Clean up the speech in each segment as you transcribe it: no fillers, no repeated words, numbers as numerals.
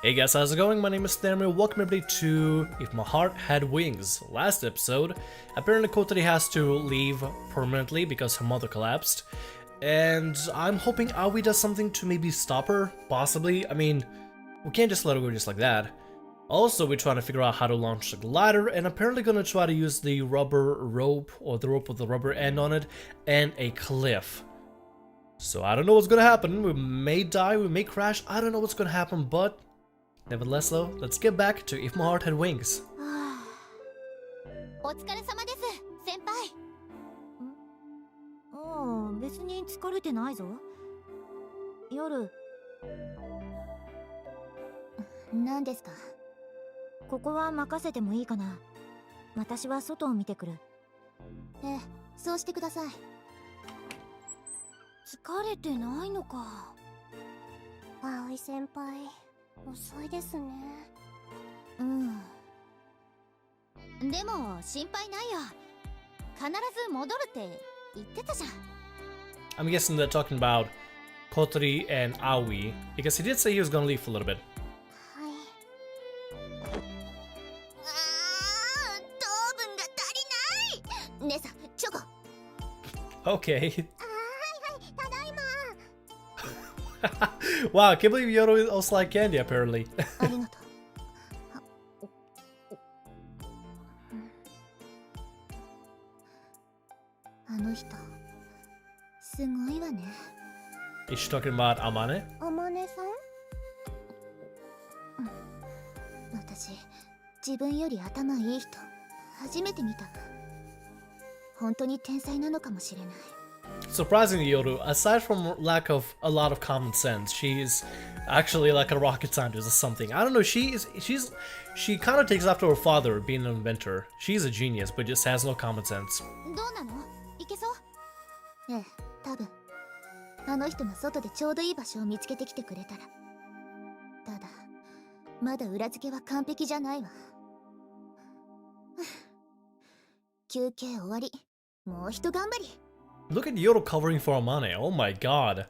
Hey guys, how's it going? My name is Daydreamer. Welcome everybody to If My Heart Had Wings. Last episode, apparently KOTORI has to leave permanently because her mother collapsed. And I'm hoping Aoi does something to maybe stop her, possibly. I mean, we can't just let her go just like that. Also, we're trying to figure out how to launch the glider, and apparently gonna try to use the rubber rope, or the rope with the rubber end on it, and a cliff. So I don't know what's gonna happen. We may die, we may crash, I don't know what's gonna happen, but nevertheless though, let's get back to If My Heart Had Wings. お疲れ様です、先輩。ああ、別に疲れてないぞ。夜。何ですか？ここは任せてもいいかな。私は外を見てくる。ええ、そうしてください。疲れてないのか。葵先輩、遅いですね。うん。でも心配ないよ。必ず戻るって言ってたじゃん。I'm guessing they're talking about KOTORI and Aoi, because he did say he was gonna leave for a little bit. はい。糖分が足りない。姉さん、チョコ。Okay. はい、ただいま。Wow, I can't believe Yodo also like candy apparently. ありがとう。あの人、すごいわね。Is she talking about Amane? あまねさん？私、自分より頭いい人、初めて見た。本当に天才なのかもしれない。Surprisingly, Yodo, aside from lack of a lot of common sense, she's actually like a rocket scientist or something. I don't know, she kind of takes after her father being an inventor. She's a genius, but just has no common sense. どうなの？いけそう？ええ、多分。あの人が外でちょうどいい場所を見つけてきてくれたら。ただ、まだ裏付けは完璧じゃないわ。休憩終わり。もう一頑張り。Look at Yodo covering for Amane. Oh my god.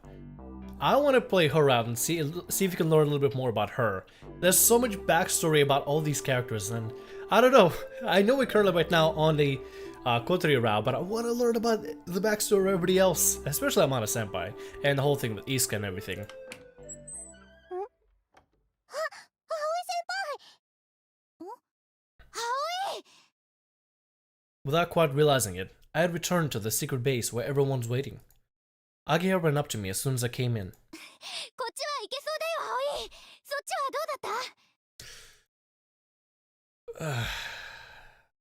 I want to play her out and see if you can learn a little bit more about her. There's so much backstory about all these characters, and I don't know. I know we're currently right now on the KOTORI route, but I want to learn about the backstory of everybody else, especially Amane Senpai, and the whole thing with Isuka and everything. Without quite realizing it, I had returned to the secret base where everyone's waiting. Agia ran up to me as soon as I came in. こっちは行けそうだよ、葵。そっちはどうだった？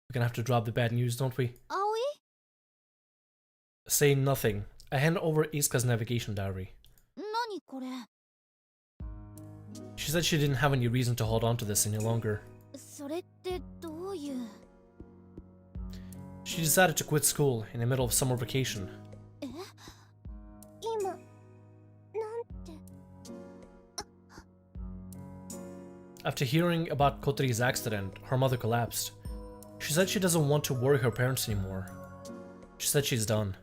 We're gonna have to drop the bad news, don't we? 葵？ Saying nothing, I handed over Isuka's navigation diary. 何これ？ She said she didn't have any reason to hold on to this any longer. それってどういう？ She decided to quit school in the middle of summer vacation. え？今、なんて。 After hearing about KOTORI's accident, her mother collapsed. She said she doesn't want to worry her parents anymore. She said she's done.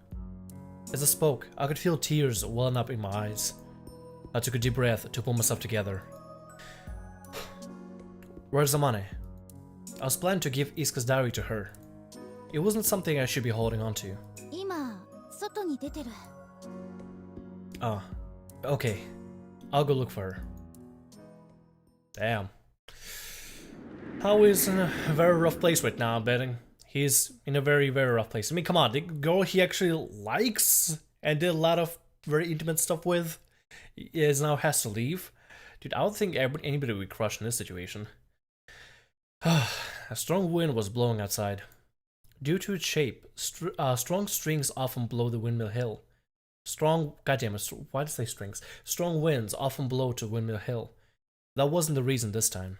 As I spoke, I could feel tears welling up in my eyes. I took a deep breath to pull myself together. Where's Amane? I was planning to give Isuka's diary to her. It wasn't something I should be holding on to. 今、外に出てる。 Oh, okay. I'll go look for her. Damn. Aoi is in a very rough place right now, I'm betting. He's in a very, very rough place. I mean, come on, the girl he actually likes and did a lot of very intimate stuff with is now has to leave. Dude, I don't think anybody would be crushed in this situation. A strong wind was blowing outside. Due to its shape, strong strings often blow the windmill hill. Goddammit, why did I say strings? Strong winds often blow to Windmill Hill. That wasn't the reason this time.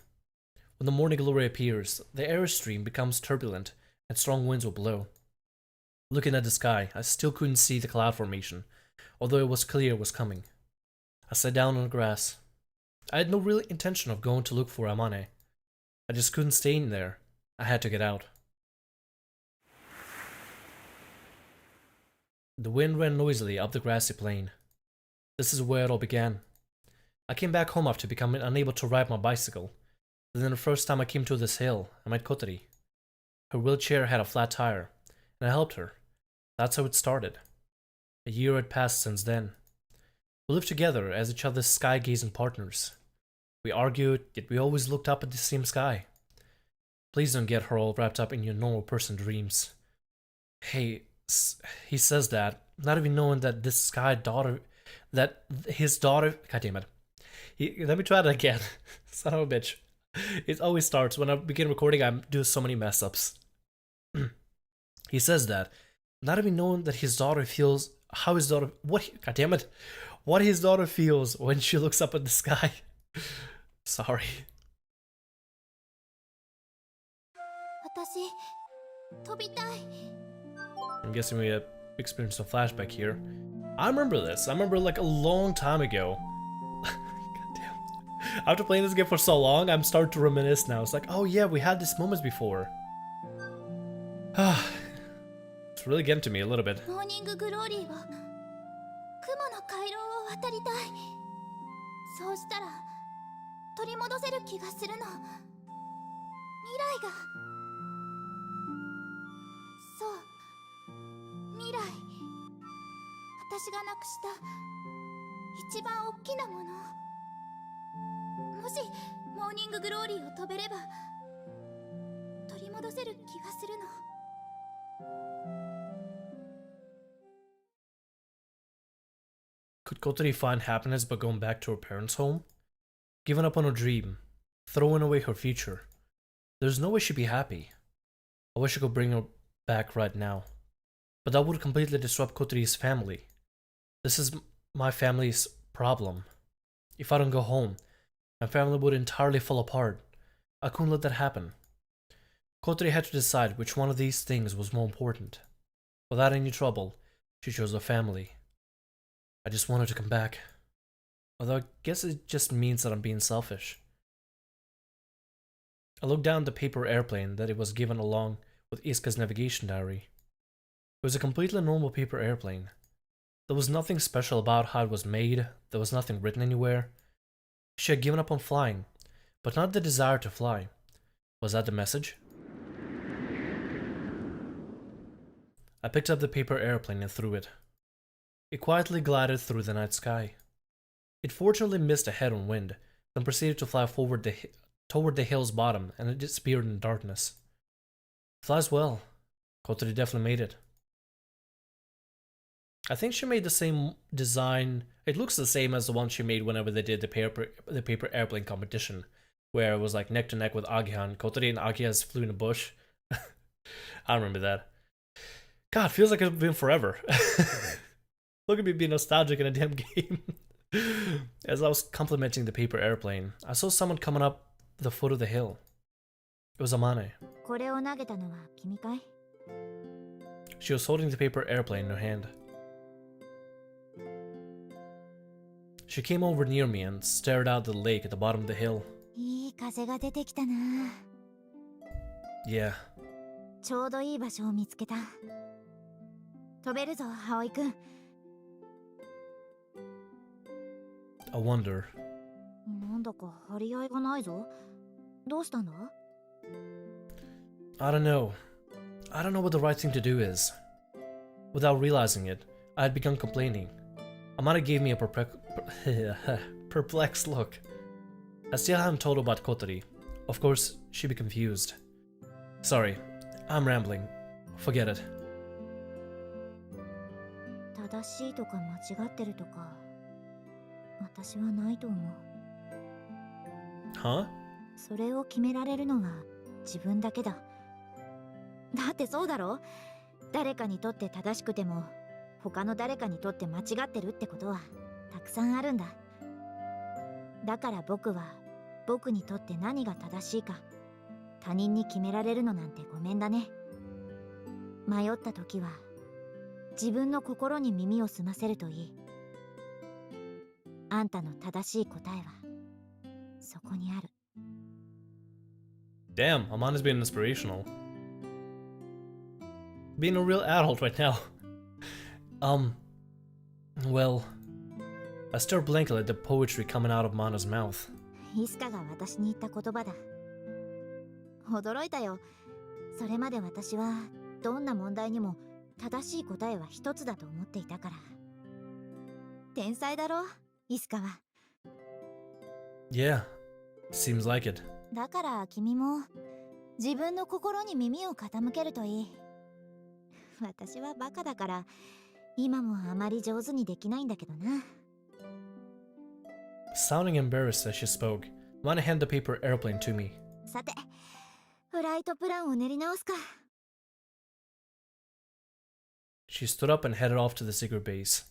When the morning glory appears, the airstream becomes turbulent, and strong winds will blow. Looking at the sky, I still couldn't see the cloud formation, although it was clear it was coming. I sat down on the grass. I had no real intention of going to look for Amane. I just couldn't stay in there. I had to get out. The wind ran noisily up the grassy plain. This is where it all began. I came back home after becoming unable to ride my bicycle. Then the first time I came to this hill, I met Kotori. Her wheelchair had a flat tire, and I helped her. That's how it started. A year had passed since then. We lived together as each other's sky-gazing partners. We argued, yet we always looked up at the same sky. Please don't get her all wrapped up in your normal person dreams. Hey, he says that, not even knowing that this sky daughter, that his daughter, god damn it. Let me try that again. Son of a bitch. It always starts when I begin recording, I'm doing so many mess ups. He says that, not even knowing that his daughter feels, how his daughter, god damn it, what his daughter feels when she looks up at the sky. Sorry. 私飛びたい I'm guessing we experienced a flashback here. I remember this. I remember like a long time ago. God damn. After playing this game for so long, I'm starting to reminisce now. It's like, oh yeah, we had these moments before. It's really getting to me a little bit. モーニンググローリーは雲の回廊を渡りたいそうしたら取り戻せる気がするの未来がそう未来私がなくした一番大きなものもしモーニンググローリーを飛べれば取り戻せる気がするの Could Kotori find happiness by going back to her parents' home? Giving up on her dream, throwing away her future. There's no way she'd be happy. I wish I could bring her back right now. But that would completely disrupt Kotori's family. This is my family's problem. If I don't go home, my family would entirely fall apart. I couldn't let that happen. Kotori had to decide which one of these things was more important. Without any trouble, she chose her family. I just wanted to come back. Although I guess it just means that I'm being selfish. I looked down the paper airplane that it was given along with Iska's navigation diary. It was a completely normal paper airplane. There was nothing special about how it was made, there was nothing written anywhere. She had given up on flying, but not the desire to fly. Was that the message? I picked up the paper airplane and threw it. It quietly glided through the night sky. It fortunately missed a head-on wind, then proceeded to fly forward toward the hill's bottom, and it disappeared in the darkness. It flies well. Kotori definitely made it. I think she made the same design. It looks the same as the one she made whenever they did the paper airplane competition, where it was like neck to neck with Agia, and Kotori and Agia flew in a bush. I remember that. God, feels like it's been forever. Look at me being nostalgic in a damn game. As I was complimenting the paper airplane, I saw someone coming up the foot of the hill. It was Amane. これを投げたのは君かい? She was holding the paper airplane in her hand. She came over near me and stared out the lake at the bottom of the hill. いい風が出てきたな。Yeah. ちょうどいい場所を見つけた。飛べるぞ、葵くん。I wonder. なんだか張り合いがないぞ。どうしたんだ? I don't know. I don't know what the right thing to do is. Without realizing it, I had begun complaining. Amane gave me a perplexed look. I still hadn't told her about Kotori. Of course, she'd be confused. Sorry, I'm rambling. Forget it. 正しいとか間違ってるとか、私はないと思う。Huh? それを決められるのは自分だけだ。だってそうだろ？誰かにとって正しくても、他の誰かにとって間違ってるってことはたくさんあるんだ。だから僕は僕にとって何が正しいか他人に決められるのなんてごめんだね。迷った時は自分の心に耳を澄ませるといい。あんたの正しい答えはそこにある。Damn, Amane's being inspirational. Being a real adult right now. Well, I stared blankly at the poetry coming out of Mana's mouth. イスカが私に言った言葉だ。驚いたよ。それまで私はどんな問題にも正しい答えは一つだと思っていたから。天才だろ、イスカは。Yeah, seems like it. だから君も自分の心に耳を傾けるといい。私はバカだから今もあまり上手にできないんだけどな。Sounding embarrassed as she spoke, Mana handed the paper airplane to me. さて、フライトプランを練り直すか。She stood up and headed off to the secret base.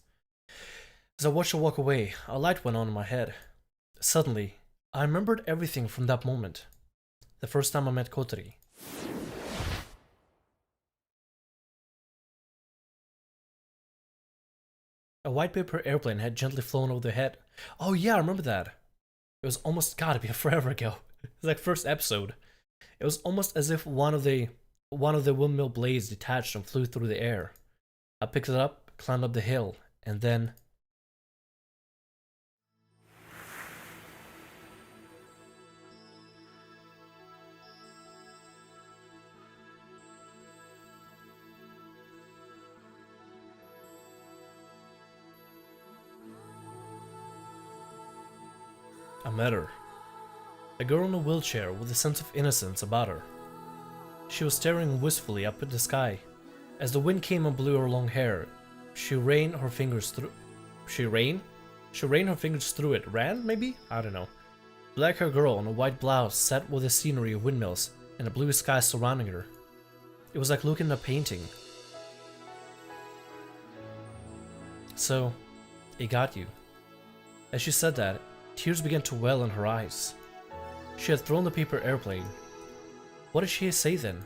As I watched her walk away, a light went on in my head. Suddenly, I remembered everything from that moment. The first time I met Kotori. A white paper airplane had gently flown over their head. Oh yeah, I remember that. It was almost gotta be forever ago. It's like first episode. It was almost as if one of the windmill blades detached and flew through the air. I picked it up, climbed up the hill, and then... I met her. A girl in a wheelchair with a sense of innocence about her. She was staring wistfully up at the sky. As the wind came and blew her long hair, she ran her fingers through it. Ran, maybe? I don't know. Black-haired girl in a white blouse sat with the scenery of windmills and a blue sky surrounding her. It was like looking at a painting. So, it got you. As she said that, tears began to well in her eyes. She had thrown the paper airplane. What did she say then?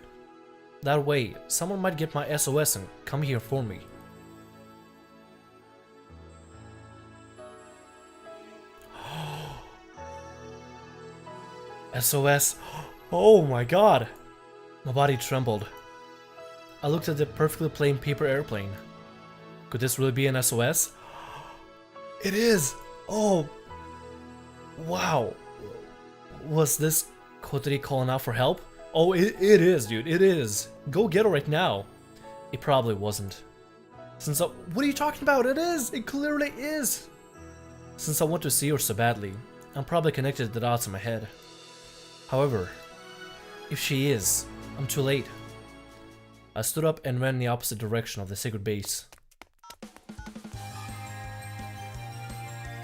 That way, someone might get my SOS and come here for me. SOS? Oh my god! My body trembled. I looked at the perfectly plain paper airplane. Could this really be an SOS? It is! Oh! Wow. Was this Kotori calling out for help? Oh, it is, dude. It is. Go get her right now. It probably wasn't. What are you talking about? It is. It clearly is. Since I want to see her so badly, I'm probably connected the dots in my head. However, if she is, I'm too late. I stood up and ran in the opposite direction of the secret base.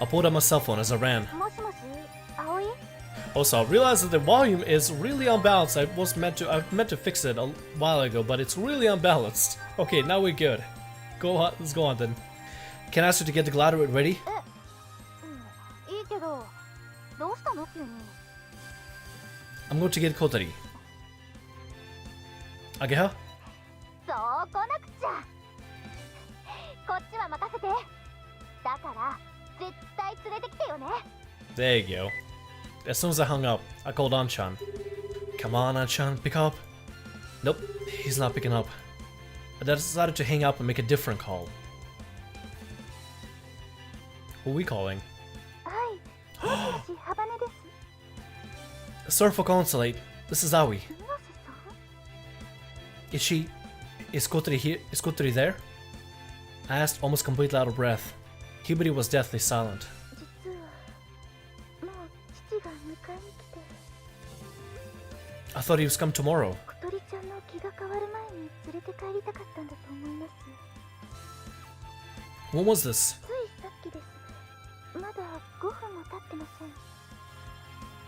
I pulled out my cell phone as I ran. Also, I realized that the volume is really unbalanced. I meant to fix it a while ago, but it's really unbalanced. Okay, now we're good. Go on, let's go on then. Can I ask you to get the glider ready? I'm going to get Kotori. I get her? There you go. As soon as I hung up, I called Anchan. Come on, Anchan, pick up. Nope, he's not picking up. I decided to hang up and make a different call. Who are we calling? Sorry for calling late. This is Aoi. Is Kotori here? Is Kotori there? I asked, almost completely out of breath. Hibari was deathly silent. I thought he was come tomorrow. When was this?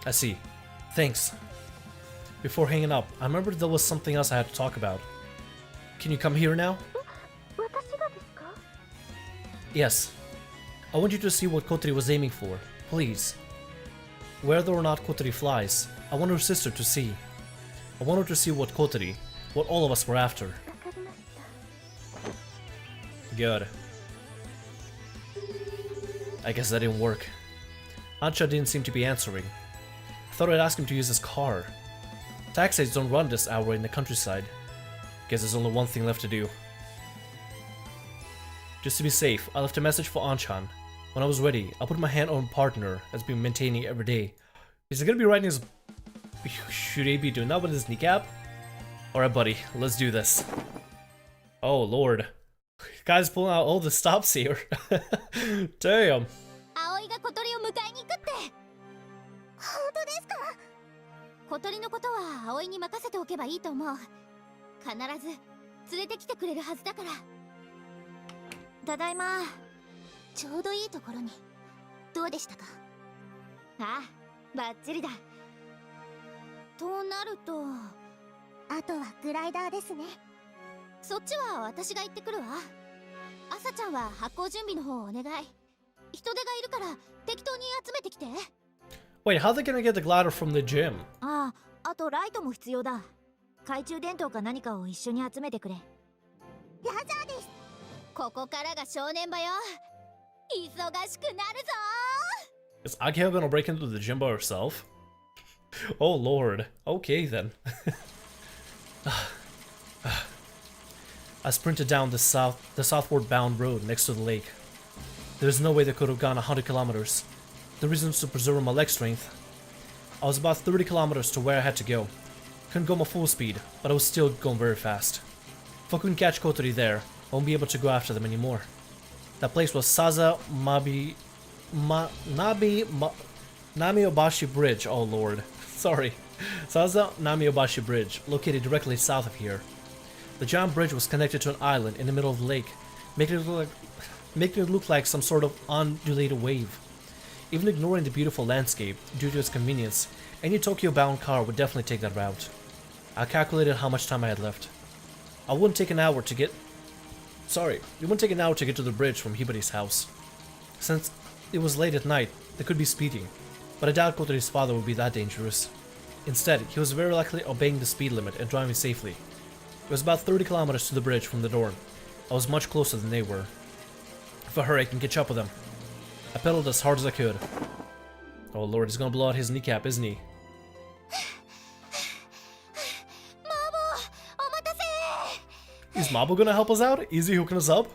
I see. Thanks. Before hanging up, I remembered there was something else I had to talk about. Can you come here now? Yes. I want you to see what Kotori was aiming for. Please. Whether or not Kotori flies, I want her sister to see. I want her to see what all of us were after. Good. I guess that didn't work. Ancha didn't seem to be answering. I thought I'd ask him to use his car. Taxis don't run this hour in the countryside. Guess there's only one thing left to do. Just to be safe, I left a message for Anchan. When I was ready, I put my hand on partner has been maintaining every day. Is he gonna be riding his... Should he be doing that with his kneecap? Alright buddy, let's do this. Oh lord. Guy's pulling out all the stops here. Damn. 葵が小鳥を迎えに行くって。本当ですか？小鳥のことは葵に任せておけばいいと思う。必ず連れてきてくれるはずだから。ただいま。ちょうどいいところに。どうでしたか？ああ、バッチリだ。となると、あとはグライダーですね。そっちは私が行ってくるわ。朝ちゃんは発行準備の方をお願い。人手がいるから適当に集めてきて。Wait, how are they gonna get the glider from the gym? ああ、あとライトも必要だ。懐中電灯か何かを一緒に集めてくれ。ラジャーです。ここからが正念場よ。忙しくなるぞ。 Is Akio gonna break into the gym by herself? Oh lord. Okay then. I sprinted down the southward bound road next to the lake. There's no way they could have gone 100 kilometers. The reason was to preserve my leg strength. I was about 30 kilometers to where I had to go. Couldn't go my full speed, but I was still going very fast. If I couldn't catch Kotori there, I won't be able to go after them anymore. That place was Namiobashi Bridge, oh lord. Sorry. Saza Namiobashi Bridge, located directly south of here. The giant bridge was connected to an island in the middle of the lake, making it look like some sort of undulated wave. Even ignoring the beautiful landscape, due to its convenience, any Tokyo-bound car would definitely take that route. I calculated how much time I had left. It wouldn't take an hour to get to the bridge from Hibari's house. Since it was late at night, they could be speeding, but I doubt Kotori's father would be that dangerous. Instead, he was very likely obeying the speed limit and driving safely. It was about 30 kilometers to the bridge from the door. I was much closer than they were. If I hurry, I can catch up with them. I pedaled as hard as I could. Oh lord, he's gonna blow out his kneecap, isn't he? Is Mabo gonna help us out? Is he hooking us up?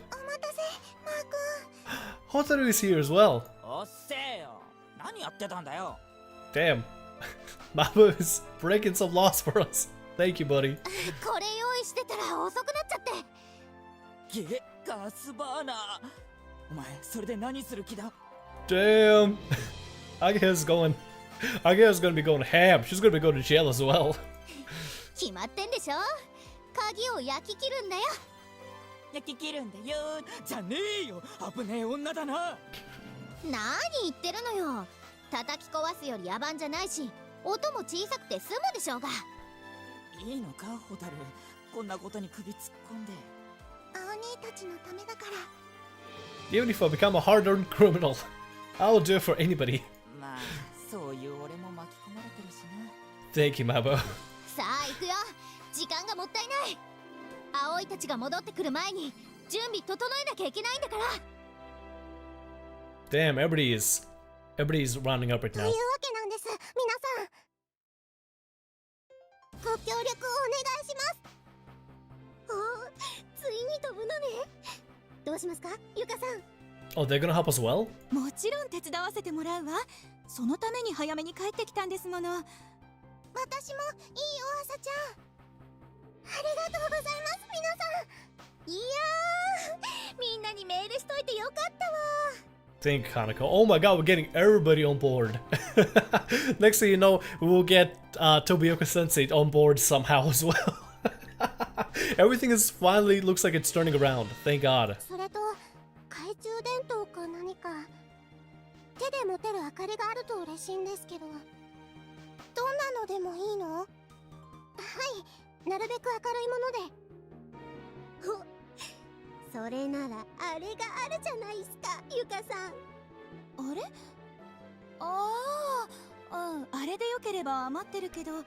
Hotaru is here as well. Damn. Mabo is breaking some laws for us. Thank you, buddy. これ用意してたら遅くなっちゃって。ガスバーナー。お前それで何する気だ？ Damn. Ageha's gonna be going ham. She's gonna be going to jail as well. 決まってんでしょ。鍵を焼き切るんだよ。焼き切るんだよ。じゃねえよ。危ねえ女だな。何言ってるのよ。叩き壊すより野蛮じゃないし、音も小さくて済むでしょうが。いいのか、ホタル。こんなことに首突っ込んで。青兄たちのためだから。Even if I become a hard-earned criminal, I will do it for anybody. まあ、そういう俺も巻き込まれてるしな。Thank you, Mabo. さあ行くよ。時間がもったいない。葵たちが戻ってくる前に準備整えなきゃいけないんだから。Damn, everybody's rounding up right という now. わけなんです。皆さん。ご協力をお願いします。おー、ついに飛ぶのね。どうしますか、ゆかさん。Oh, they're gonna help us well? もちろん手伝わせてもらうわ。そのために早めに帰ってきたんですもの。私もいいよ、朝ちゃん。ありがとうございます、皆さん。いやー、みんなにメールしといてよかったわ。Thank you, Kaneko. Oh my god, we're getting everybody on board. Next thing you know, we will get Tobioka Sensei on board somehow as well. Everything is finally looks like it's turning around. Thank God. それと懐中電灯か何か手で持てる明かりがあると嬉しいんですけど、どんなのでもいいの？はい、なるべく明るいもので。それならあれがあるじゃないですか、ゆかさん。あれ？あれでよければ余ってるけど。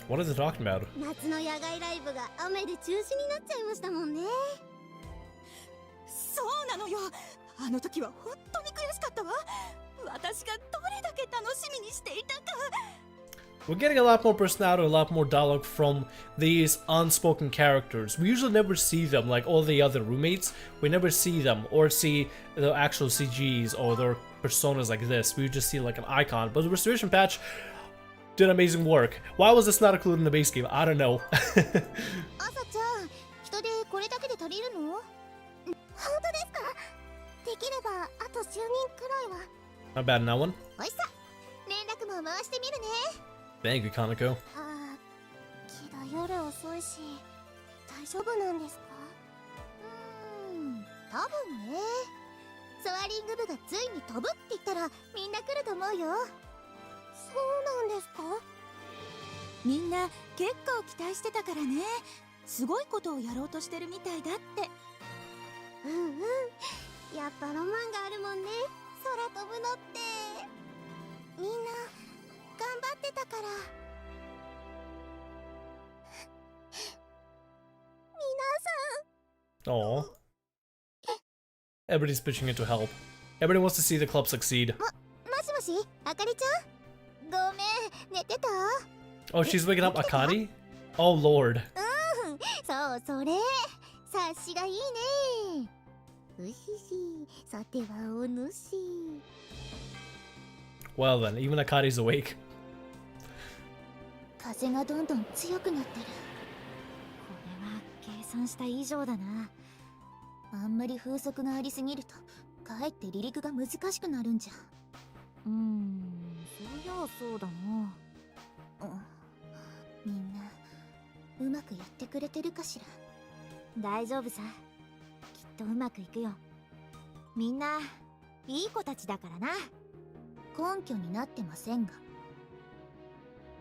What are they talking about? 夏の野外ライブが雨で中止になっちゃいましたもんね。そうなのよ。あの時は本当に悔しかったわ。私がどれだけ楽しみにしていたか。We're getting a lot more personality, a lot more dialogue from these unspoken characters. We usually never see them like all the other roommates. We never see them or see the actual CGs or their personas like this. We just see like an icon. But the restoration patch did amazing work. Why was this not included in the base game? I don't know. 朝ちゃん、人でこれだけで足りるの？本当ですか？できればあと数人くらいは。Not bad in that one. おいさ、連絡も回してみるね。Thank you, Kaneko. ああ、けど夜遅いし、大丈夫なんですか？多分ね。ソアリング部がついに飛ぶって言ったらみんな来ると思うよ。そうなんですか？みんな結構期待してたからね。すごいことをやろうとしてるみたいだって。やっぱロマンがあるもんね、空飛ぶのって。みんな頑張ってたから。Aww. Everybody's pitching in to help. Everybody wants to see the club succeed. もしもし、あかりちゃん？ごめん、寝てた？ Oh, she's waking up Akari? Oh lord. そう、それ。察しがいいね。うひひ、さてはお主。Well then, even Akari's awake. 風がどんどん強くなってる。これは計算した以上だな。あんまり風速がありすぎると、かえって離陸が難しくなるんじゃ。そりゃそうだな。みんなうまくやってくれてるかしら。大丈夫さ。きっとうまくいくよ。みんないい子たちだからな。根拠になってませんが。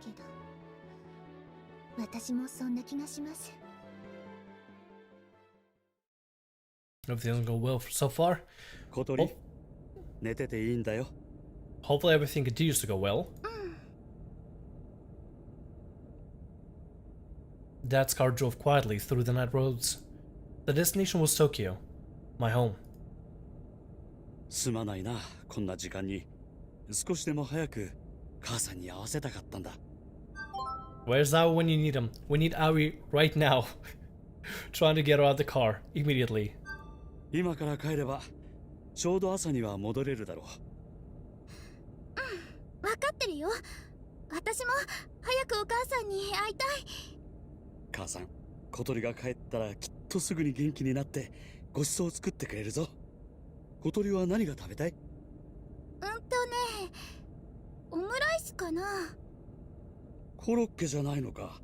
けど私もそんな気がします。 Everything's going well so far. 小鳥、寝てていいんだよ。 Hopefully everything continues to go well. Dad's car drove quietly through the night roads. The destination was Tokyo, my home. すまないな、こんな時間に。少しでも早く母さんに会わせたかったんだ。 Where's Aoi when you need him? We need Aoi right now. Trying to get her out of the car immediately. 今から帰ればちょうど朝には戻れるだろう。分かってるよ。私も早くお母さんに会いたい。母さん、小鳥が帰ったらきっとすぐに元気になってごちそうを作ってくれるぞ。小鳥は何が食べたい？オムライスかな。コロッケじゃないのか。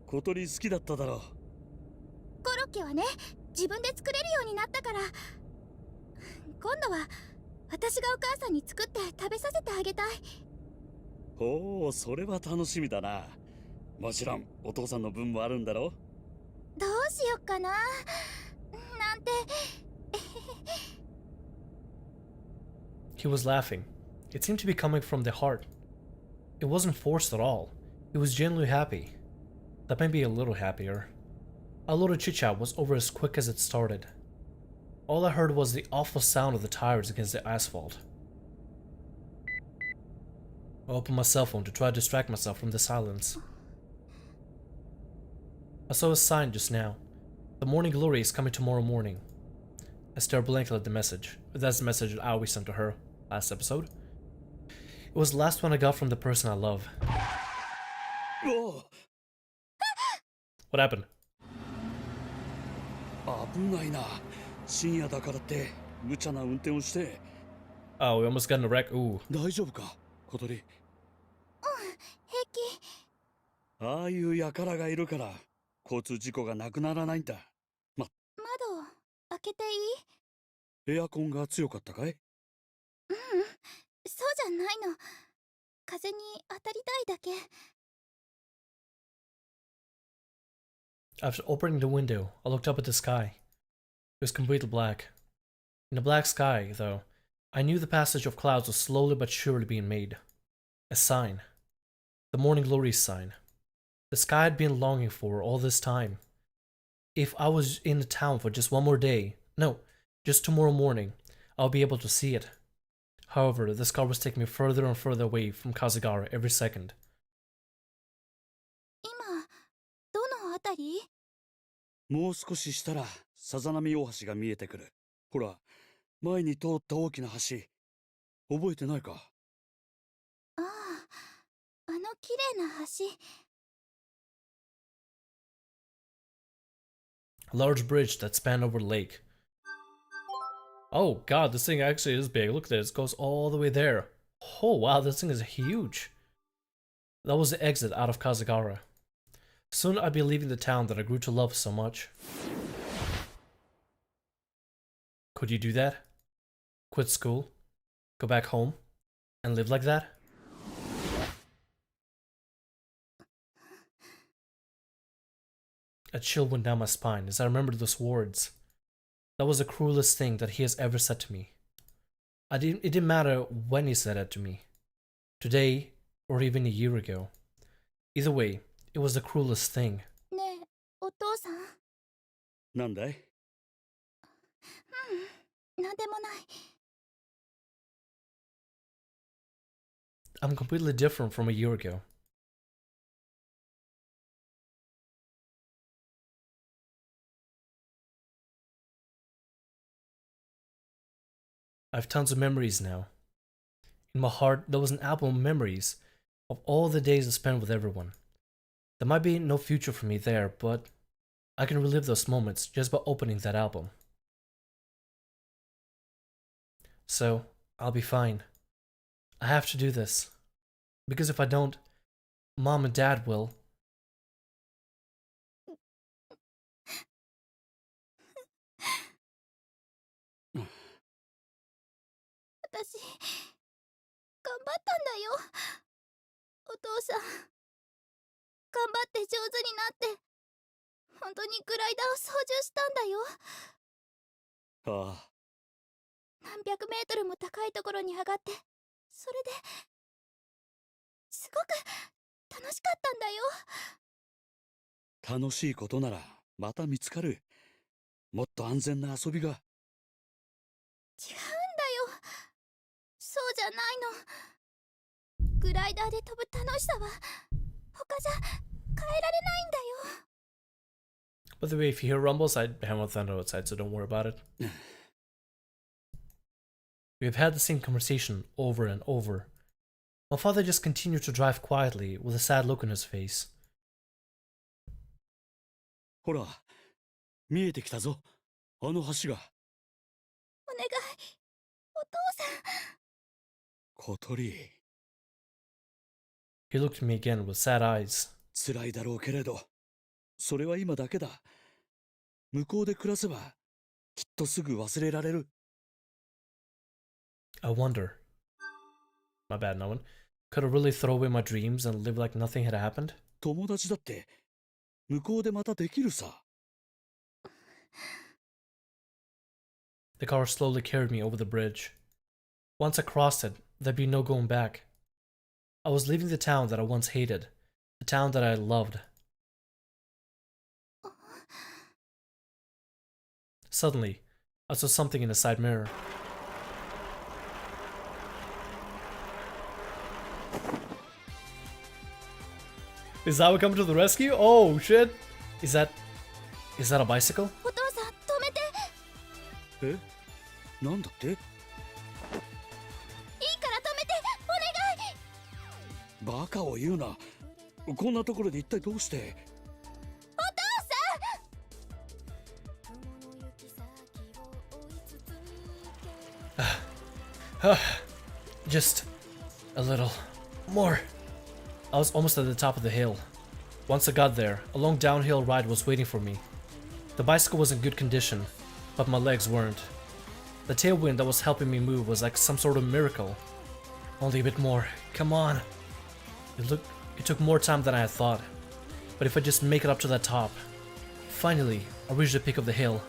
小鳥好きだっただろう。コロッケはね、自分で作れるようになったから。今度は私がお母さんに作って食べさせてあげたい。おお、それは楽しみだな。もちろんお父さんの分もあるんだろう。どうしよっかななんて。He was laughing. It seemed to be coming from the heart. It wasn't forced at all. He was genuinely happy. That made me a little happier. Our little chit-chat was over as quick as it started. All I heard was the awful sound of the tires against the asphalt. I opened my cell phone to try to distract myself from the silence. I saw a sign just now. The morning glory is coming tomorrow morning. I stared blankly at the message. That's the message that Aoi sent to her last episode. It was the last one I got from the person I love. おお、 What happened? 危ないな。深夜だからって無茶な運転をして。 Oh, we almost got in a wreck. Ooh. 大丈夫か、小鳥。平気。ああいう輩がいるから交通事故がなくならないんだ。窓開けていい？エアコンが強かったかい？そうじゃないの。風に当たりたいだけ。After opening the window, I looked up at the sky. It was completely black. In the black sky, though, I knew the passage of clouds was slowly but surely being made. A sign. The morning glory's sign. The sky I'd been longing for all this time. If I was in the town for just one more day, no, just tomorrow morning, I'll be able to see it. However, the sky was taking me further and further away from Kazugara every second. たり？もう少ししたらさざ波大橋が見えてくる。ほら、前に通った大きな橋、覚えてないか？ああ、あの綺麗な橋。Large bridge that spanned over the lake. Oh god, this thing actually is big. Look at this, it goes all the way there. Oh wow, this thing is huge. That was the exit out of Kazagara. Soon I'd be leaving the town that I grew to love so much. Could you do that? Quit school, go back home, and live like that? A chill went down my spine as I remembered those words. That was the cruelest thing that he has ever said to me. It didn't matter when he said it to me. Today, or even a year ago. Either way, it was the cruelest thing. ねえ、お父さん。なんだい？なんでもない。I'm completely different from a year ago. I have tons of memories now. In my heart, there was an album of memories of all the days I spent with everyone. There might be no future for me there, but I can relive those moments just by opening that album. So, I'll be fine. I have to do this. Because if I don't, Mom and Dad will. 私、頑張ったんだよ。お父さん、頑張って上手になって、本当にグライダーを操縦したんだよ。ああ、何百メートルも高いところに上がって、それで、すごく楽しかったんだよ。楽しいことならまた見つかる。もっと安全な遊びが。違うんだよ。そうじゃないの。グライダーで飛ぶ楽しさは他じゃ変えられないんだよ。 By the way, if you hear rumbles, I have thunder outside, so don't worry about it. We've had the same conversation over and over. My father just continued to drive quietly with a sad look on his face. ほら、見えてきたぞ。あの橋が。お願い、お父さん。小鳥。He looked at me again with sad eyes. 辛いだろうけれど、それは今だけだ。向こうで暮らせば、きっとすぐ忘れられる。I wonder. My bad, no one. Could I really throw away my dreams and live like nothing had happened? 友達だって、向こうでまたできるさ。The car slowly carried me over the bridge. Once I crossed it, there'd be no going back. I was leaving the town that I once hated, the town that I loved. Suddenly, I saw something in the side mirror. Is that what coming to the rescue? Oh shit! Is that a bicycle? お父さん、止めて。え？なんだって？いいから止めて、お願い。バカを言うな。こんなところで一体どうして？お父さん。Just a little more. I was almost at the top of the hill. Once I got there, a long downhill ride was waiting for me. The bicycle was in good condition, but my legs weren't. The tailwind that was helping me move was like some sort of miracle. Only a bit more. Come on. It took more time than I had thought. But if I just make it up to that top. Finally, I reached the peak of the hill.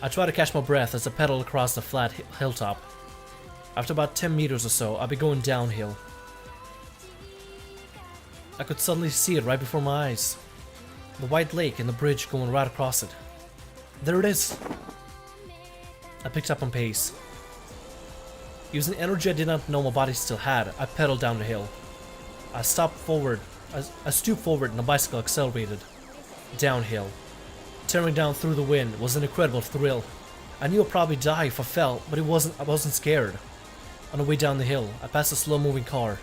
I tried to catch my breath as I pedaled across the flat hilltop. After about 10 meters or so, I'd be going downhill. I could suddenly see it right before my eyes. The white lake and the bridge going right across it. There it is! I picked up on pace. Using energy I did not know my body still had, I pedaled down the hill. I stooped forward and the bicycle accelerated. downhill. Tearing down through the wind was an incredible thrill. I knew I'd probably die if I fell, but I wasn't scared. On the way down the hill, I passed a slow-moving car.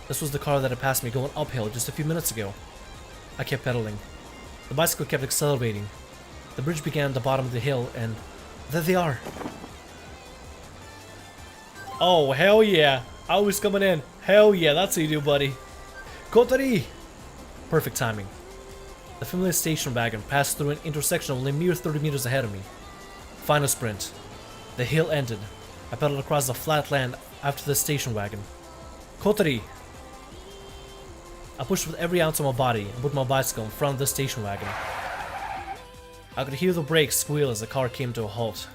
This was the car that had passed me going uphill just a few minutes ago. I kept pedaling. The bicycle kept accelerating. The bridge began at the bottom of the hill, and there they are. Oh, hell yeah. Aoi's coming in. Hell yeah, that's how you do, buddy. KOTORI! Perfect timing. The familiar station wagon passed through an intersection only a mere 30 meters ahead of me. Final sprint. The hill ended. I pedaled across the flat land after the station wagon. KOTORI! I pushed with every ounce of my body and put my bicycle in front of the station wagon. I could hear the brakes squeal as the car came to a halt.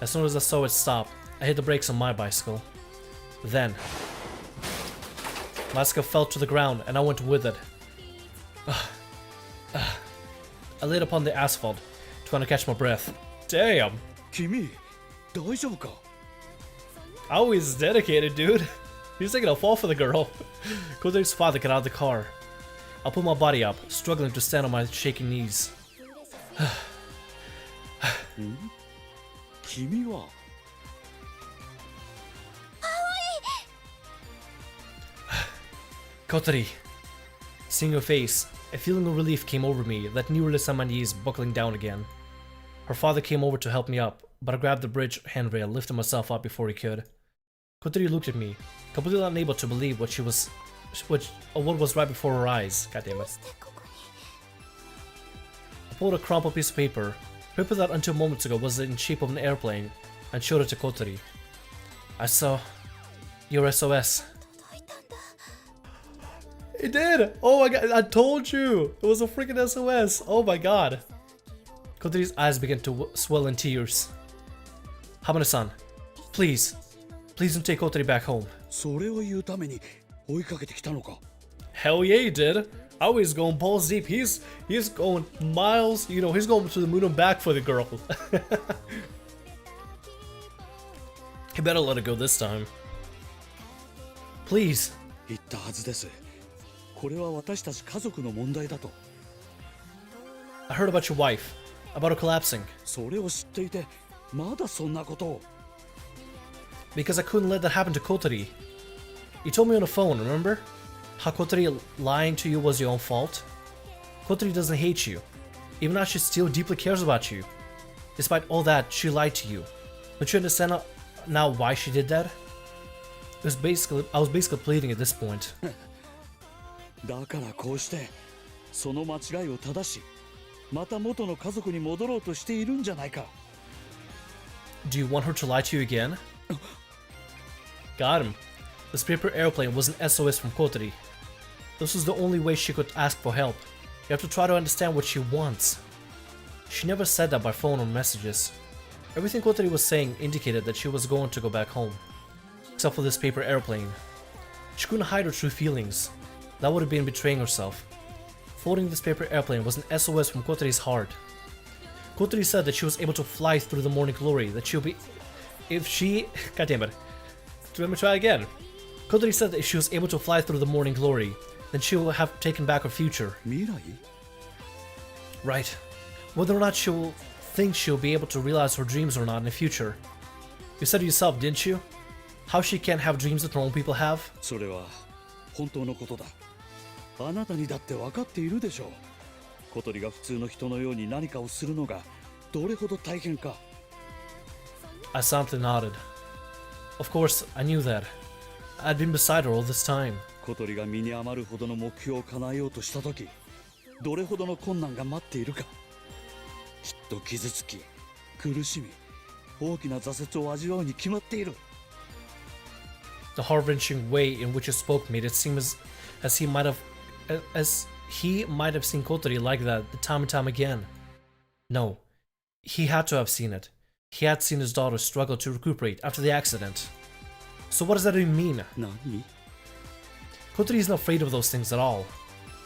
As soon as I saw it stop, I hit the brakes on my bicycle. Then, my bicycle fell to the ground and I went with it. I laid upon the asphalt, trying to catch my breath. Damn! 君、大丈夫か? Always dedicated, dude. He's taking a fall for the girl. KOTORI's father got out of the car. I pulled my body up, struggling to stand on my shaking knees. 君は KOTORI. Seeing her face, a feeling of relief came over me that nearly sent my knees buckling down again. Her father came over to help me up, but I grabbed the bridge handrail, lifting myself up before he could. KOTORI looked at me, completely unable to believe what was right before her eyes. God damn it. I pulled a crumpled piece of paper that until moments ago was in shape of an airplane, and showed it to KOTORI. I saw your SOS. It did! Oh my god, I told you! It was a freaking SOS! Oh my god. KOTORI's eyes began to swell in tears. Hamane-san, please don't take KOTORI back home. それを言うために追いかけてきたのか? Hell yeah, he did. Always going balls deep. He's going miles, you know, he's going to the moon and back for the girl. He better let it go this time. Please. 言ったはずです。これは私たち家族の問題だと。I heard about your wife, about her collapsing. それを知っていて、まだそんなことを。Because I couldn't let that happen to KOTORI. You told me on the phone, remember? How KOTORI lying to you was your own fault? KOTORI doesn't hate you. Even now she still deeply cares about you. Despite all that, she lied to you. Don't you understand now why she did that? I was basically pleading at this point. だからこうしてその間違いを正し、また元の家族に戻ろうとしているんじゃないか。Do you want her to lie to you again? Got him. This paper airplane was an SOS from KOTORI. This was the only way she could ask for help. You have to try to understand what she wants. She never said that by phone or messages. Everything KOTORI was saying indicated that she was going to go back home. Except for this paper airplane. She couldn't hide her true feelings. That would have been betraying herself. Folding this paper airplane was an SOS from KOTORI's heart. KOTORI said that she was able to fly through the morning glory, that she'll be... If she... God damn it. Let me try again. KOTORI said that if she was able to fly through the morning glory, then she will have taken back her future. 未来? Right. Whether or not she'll think she'll be able to realize her dreams or not in the future. You said it yourself, didn't you? How she can't have dreams that normal people have? それは本当のことだ。あなたにだって分かっているでしょう。小鳥が普通の人のように何かをするのがどれほど大変か。I softly nodded. Of course, I knew that. I'd been beside her all this time. 小鳥が身に余るほどの目標を叶えようとしたとき、どれほどの困難が待っているか。きっと傷つき、苦しみ、大きな挫折を味わうに決まっている。The heart-wrenching way in which he spoke made it seem as he might have seen KOTORI like that time and time again. No, he had to have seen it. He had seen his daughter struggle to recuperate after the accident. So what does that even mean? 何? KOTORI isn't afraid of those things at all.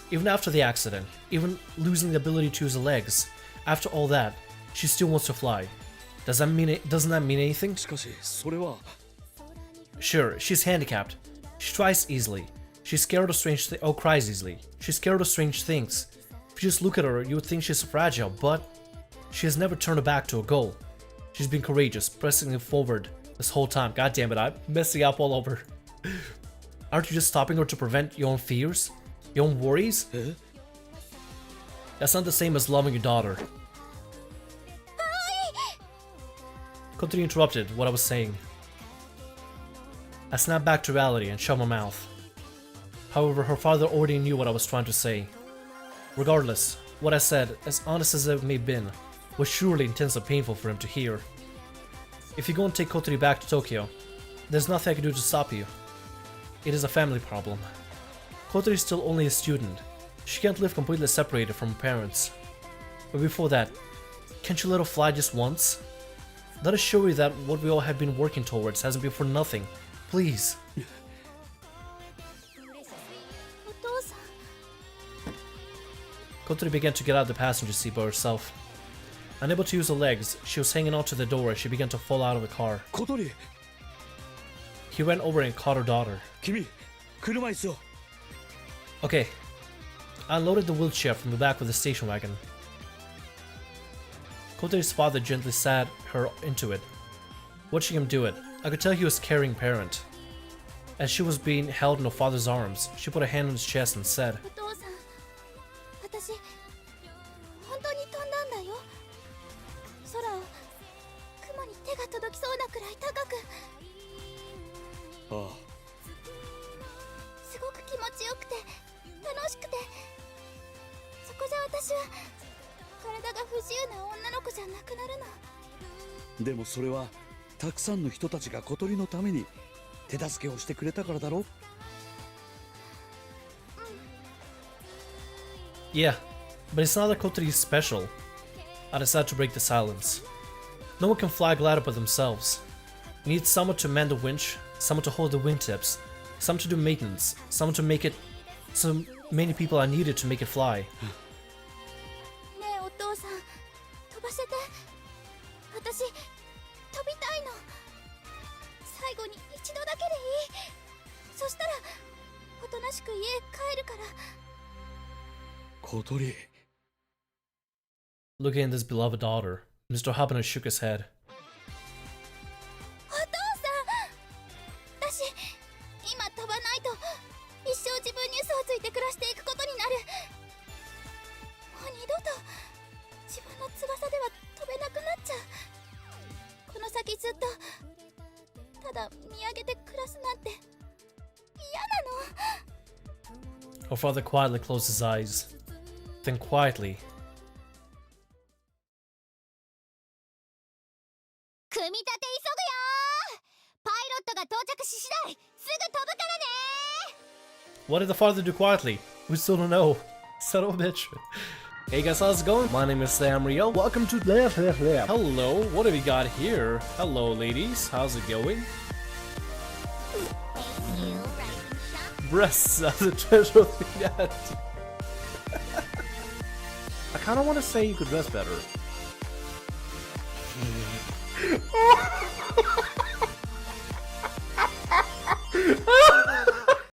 Even after the accident, even losing the ability to use her legs, after all that, she still wants to fly. Doesn't that mean anything? しかし、それは... Sure, she's handicapped. She tries easily. She's scared of cries easily. She's scared of strange things. If you just look at her, you would think she's fragile, but she has never turned her back to a goal. She's been courageous, pressing it forward this whole time. God damn it, I'm messing up all over. Aren't you just stopping her to prevent your own fears? Your own worries? Huh? That's not the same as loving your daughter. Kotori interrupted what I was saying. I snapped back to reality and shut my mouth. However, her father already knew what I was trying to say. Regardless, what I said, as honest as it may have been, was surely intensely painful for him to hear. If you go and take Kotori back to Tokyo, there's nothing I can do to stop you. It is a family problem. Kotori is still only a student. She can't live completely separated from her parents. But before that, can't you let her fly just once? Let us show you that what we all have been working towards hasn't been for nothing. Please. Kotori began to get out of the passenger seat by herself. Unable to use her legs, she was hanging onto the door as she began to fall out of the car. Kotori! He ran over and caught her daughter. Kimi! 車椅子を Okay. I unloaded the wheelchair from the back of the station wagon. Kotori's father gently sat her into it. Watching him do it, I could tell he was a caring parent. As she was being held in her father's arms, she put a hand on his chest and said, お父さん、私本当に飛んだんだよ。空を雲に手が届きそうなくらい高く、ああすごく気持ちよくて楽しくて、そこじゃ私は体が不自由な女の子じゃなくなるの。でもそれはたくさんの人たちが小鳥のために手助けをしてくれたからだろ Yeah, but it's not that Kotori is special. I decided to break the silence. No one can fly glider by themselves. You need someone to man the winch, someone to hold the wingtips, someone to do maintenance, someone to make it. So many people are needed to make it fly. ねえお父さん、飛ばせて。私飛びたいの。最後に一度だけでいい。そしたらおとなしく家へ帰るから。小鳥 Looking at this beloved daughter, Mr. Habanero shook his head. お父さん、私今飛ばないと一生自分に嘘をついて暮らしていくことになる。もう二度と自分の翼では飛べなくなっちゃう。この先ずっとただ見上げて暮らすなんて嫌なの。 Her father quietly closed his eyes. Then quietly, 組み立て急ぐよ。パイロットが到着し次第すぐ飛ぶからね。 what did the father do quietly? We still don't know. Son of a bitch. Hey guys, how's it going? My name is Sam Rio. Welcome to Hello, what have we got here? Hello ladies, how's it going? Breasts as a treasure of the net. I kinda wanna say you could dress better.